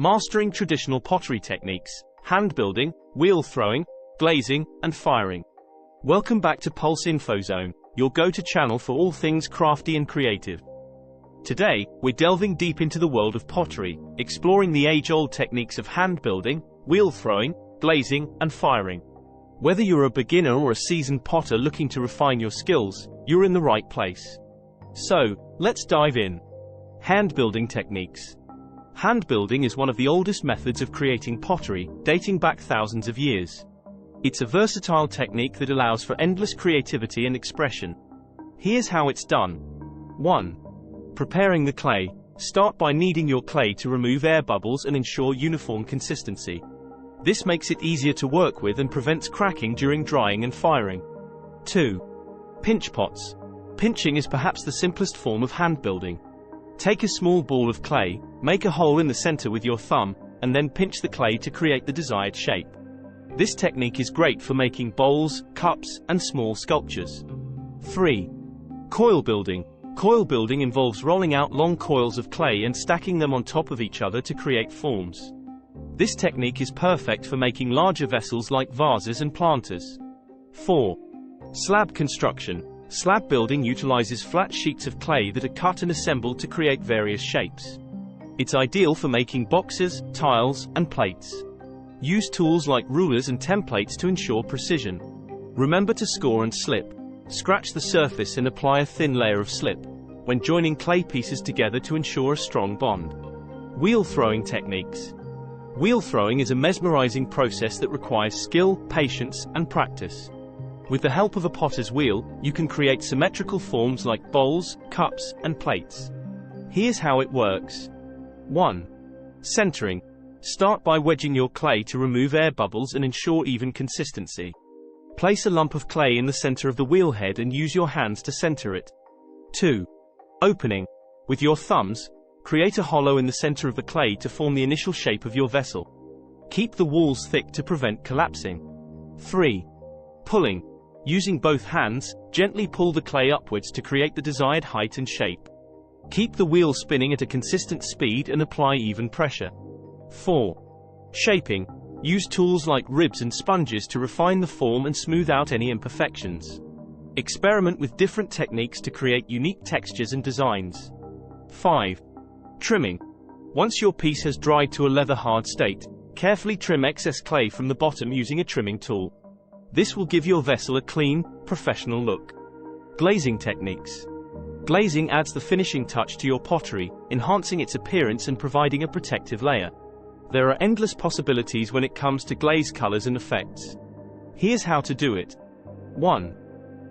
Mastering traditional pottery techniques, hand building, wheel throwing, glazing, and firing. Welcome back to PulseInfoZone, your go-to channel for all things crafty and creative. Today, we're delving deep into the world of pottery, exploring the age-old techniques of hand building, wheel throwing, glazing, and firing. Whether you're a beginner or a seasoned potter looking to refine your skills, you're in the right place. So, let's dive in. Hand building techniques. Hand building is one of the oldest methods of creating pottery, dating back thousands of years. It's a versatile technique that allows for endless creativity and expression. Here's how it's done. 1. Preparing the clay. Start by kneading your clay to remove air bubbles and ensure uniform consistency. This makes it easier to work with and prevents cracking during drying and firing. 2. Pinch pots. Pinching is perhaps the simplest form of hand building. Take a small ball of clay, make a hole in the center with your thumb, and then pinch the clay to create the desired shape. This technique is great for making bowls, cups, and small sculptures. 3. Coil building. Coil building involves rolling out long coils of clay and stacking them on top of each other to create forms. This technique is perfect for making larger vessels like vases and planters. 4. Slab construction. Slab building utilizes flat sheets of clay that are cut and assembled to create various shapes. It's ideal for making boxes, tiles, and plates. Use tools like rulers and templates to ensure precision. Remember to score and slip. Scratch the surface and apply a thin layer of slip when joining clay pieces together to ensure a strong bond. Wheel throwing techniques. Wheel throwing is a mesmerizing process that requires skill, patience, and practice. With the help of a potter's wheel, you can create symmetrical forms like bowls, cups, and plates. Here's how it works. 1. Centering. Start by wedging your clay to remove air bubbles and ensure even consistency. Place a lump of clay in the center of the wheel head and use your hands to center it. 2. Opening. With your thumbs, create a hollow in the center of the clay to form the initial shape of your vessel. Keep the walls thick to prevent collapsing. 3. Pulling. Using both hands, gently pull the clay upwards to create the desired height and shape. Keep the wheel spinning at a consistent speed and apply even pressure. 4. Shaping. Use tools like ribs and sponges to refine the form and smooth out any imperfections. Experiment with different techniques to create unique textures and designs. 5. Trimming. Once your piece has dried to a leather-hard state, carefully trim excess clay from the bottom using a trimming tool. This will give your vessel a clean, professional look. Glazing techniques. Glazing adds the finishing touch to your pottery, enhancing its appearance and providing a protective layer. There are endless possibilities when it comes to glaze colors and effects. Here's how to do it. 1.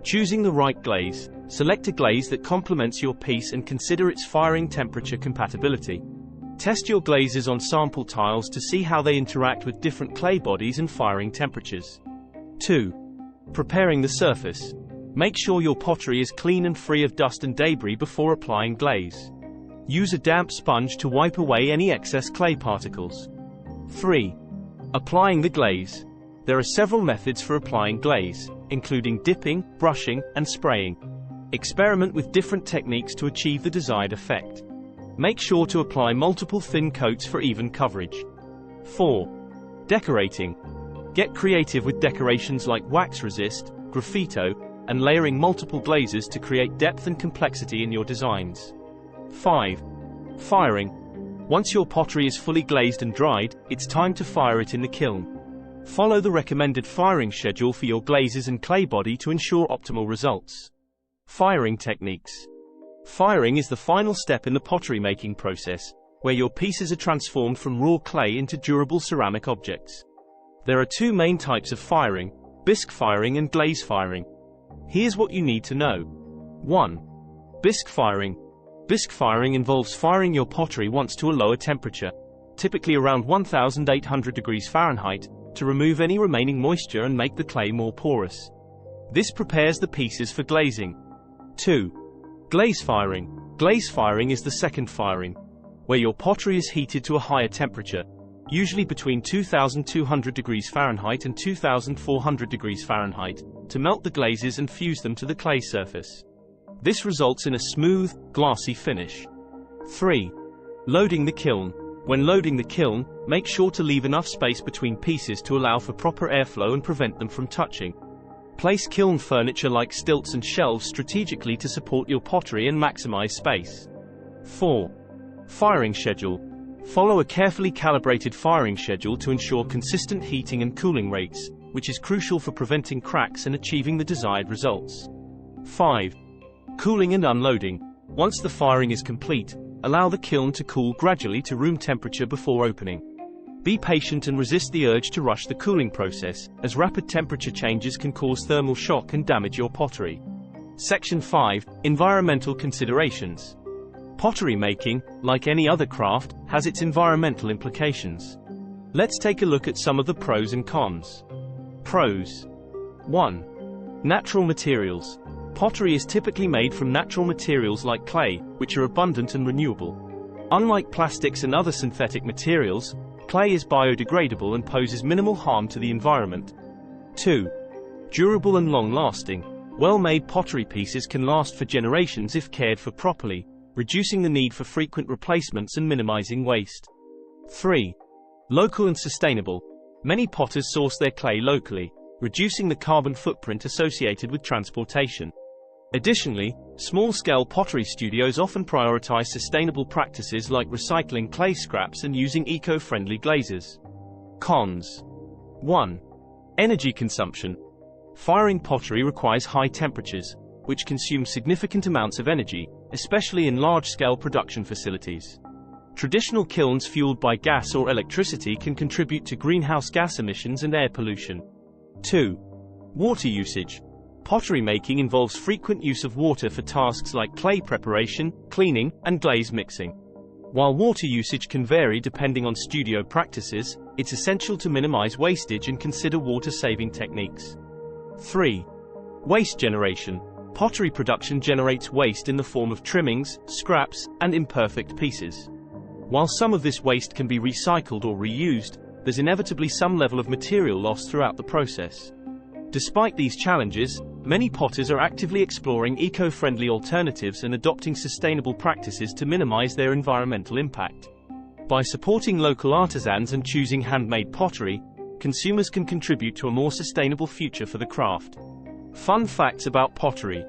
Choosing the right glaze. Select a glaze that complements your piece and consider its firing temperature compatibility. Test your glazes on sample tiles to see how they interact with different clay bodies and firing temperatures. 2. Preparing the surface. Make sure your pottery is clean and free of dust and debris before applying glaze. Use a damp sponge to wipe away any excess clay particles. 3. Applying the glaze. There are several methods for applying glaze, including dipping, brushing, and spraying. Experiment with different techniques to achieve the desired effect. Make sure to apply multiple thin coats for even coverage. 4. Decorating. Get creative with decorations like wax resist, graffito, and layering multiple glazes to create depth and complexity in your designs. 5. Firing. Once your pottery is fully glazed and dried, it's time to fire it in the kiln. Follow the recommended firing schedule for your glazes and clay body to ensure optimal results. Firing techniques. Firing is the final step in the pottery making process, where your pieces are transformed from raw clay into durable ceramic objects. There are two main types of firing: bisque firing and glaze firing. Here's what you need to know. 1. Bisque firing. Bisque firing involves firing your pottery once to a lower temperature, typically around 1800 degrees Fahrenheit, to remove any remaining moisture and make the clay more porous. This prepares the pieces for glazing. 2. Glaze firing. Glaze firing is the second firing, where your pottery is heated to a higher temperature, usually between 2200 degrees Fahrenheit and 2400 degrees Fahrenheit, to melt the glazes and fuse them to the clay surface. This results in a smooth, glassy finish. 3. Loading the kiln. When loading the kiln, make sure to leave enough space between pieces to allow for proper airflow and prevent them from touching. Place kiln furniture like stilts and shelves strategically to support your pottery and maximize space. 4. Firing schedule. Follow a carefully calibrated firing schedule to ensure consistent heating and cooling rates, which is crucial for preventing cracks and achieving the desired results. 5. Cooling and unloading. Once the firing is complete, allow the kiln to cool gradually to room temperature before opening. Be patient and resist the urge to rush the cooling process, as rapid temperature changes can cause thermal shock and damage your pottery. Section 5. Environmental considerations. Pottery making, like any other craft, has its environmental implications. Let's take a look at some of the pros and cons. Pros. 1. Natural materials. Pottery is typically made from natural materials like clay, which are abundant and renewable. Unlike plastics and other synthetic materials, clay is biodegradable and poses minimal harm to the environment. 2. Durable and long-lasting. Well-made pottery pieces can last for generations if cared for properly, reducing the need for frequent replacements and minimizing waste. 3. Local and sustainable. Many potters source their clay locally, reducing the carbon footprint associated with transportation. Additionally, small-scale pottery studios often prioritize sustainable practices like recycling clay scraps and using eco-friendly glazes. Cons. 1. Energy consumption. Firing pottery requires high temperatures, which consume significant amounts of energy, especially in large-scale production facilities. Traditional kilns fueled by gas or electricity can contribute to greenhouse gas emissions and air pollution. 2. Water usage. Pottery making involves frequent use of water for tasks like clay preparation, cleaning, and glaze mixing. While water usage can vary depending on studio practices, it's essential to minimize wastage and consider water-saving techniques. 3. Waste generation. Pottery production generates waste in the form of trimmings, scraps, and imperfect pieces. While some of this waste can be recycled or reused, there's inevitably some level of material loss throughout the process. Despite these challenges, many potters are actively exploring eco-friendly alternatives and adopting sustainable practices to minimize their environmental impact. By supporting local artisans and choosing handmade pottery, consumers can contribute to a more sustainable future for the craft. Fun facts about pottery.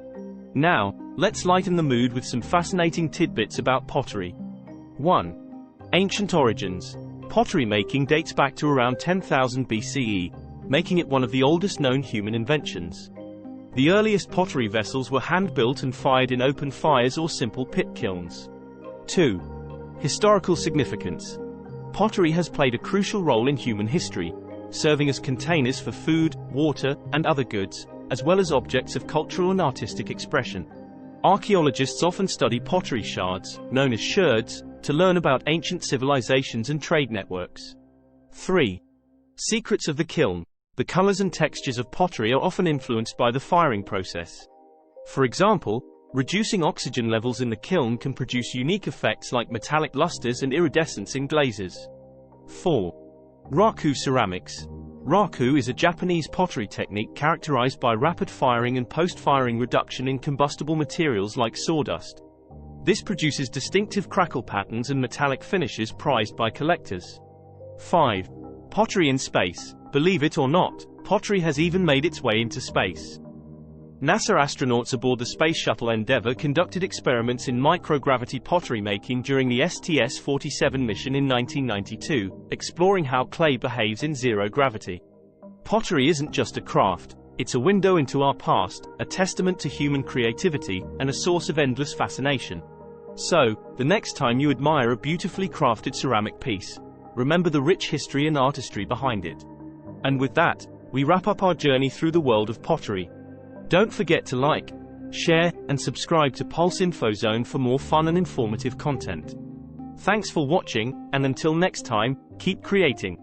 Now, let's lighten the mood with some fascinating tidbits about pottery. 1. Ancient origins. Pottery making dates back to around 10,000 BCE, making it one of the oldest known human inventions. The earliest pottery vessels were hand-built and fired in open fires or simple pit kilns. 2. Historical significance. Pottery has played a crucial role in human history, serving as containers for food, water, and other goods, as well as objects of cultural and artistic expression. Archaeologists often study pottery shards, known as sherds, to learn about ancient civilizations and trade networks. 3. Secrets of the kiln. The colors and textures of pottery are often influenced by the firing process. For example, reducing oxygen levels in the kiln can produce unique effects like metallic lusters and iridescence in glazes. 4. Raku ceramics. Raku is a Japanese pottery technique characterized by rapid firing and post-firing reduction in combustible materials like sawdust. This produces distinctive crackle patterns and metallic finishes prized by collectors. 5. Pottery in space. Believe it or not, pottery has even made its way into space. NASA astronauts aboard the Space Shuttle Endeavour conducted experiments in microgravity pottery making during the STS-47 mission in 1992, exploring how clay behaves in zero gravity. Pottery isn't just a craft, it's a window into our past, a testament to human creativity, and a source of endless fascination. So, the next time you admire a beautifully crafted ceramic piece, remember the rich history and artistry behind it. And with that, we wrap up our journey through the world of pottery. Don't forget to like, share, and subscribe to PulseInfoZone for more fun and informative content. Thanks for watching, and until next time, keep creating.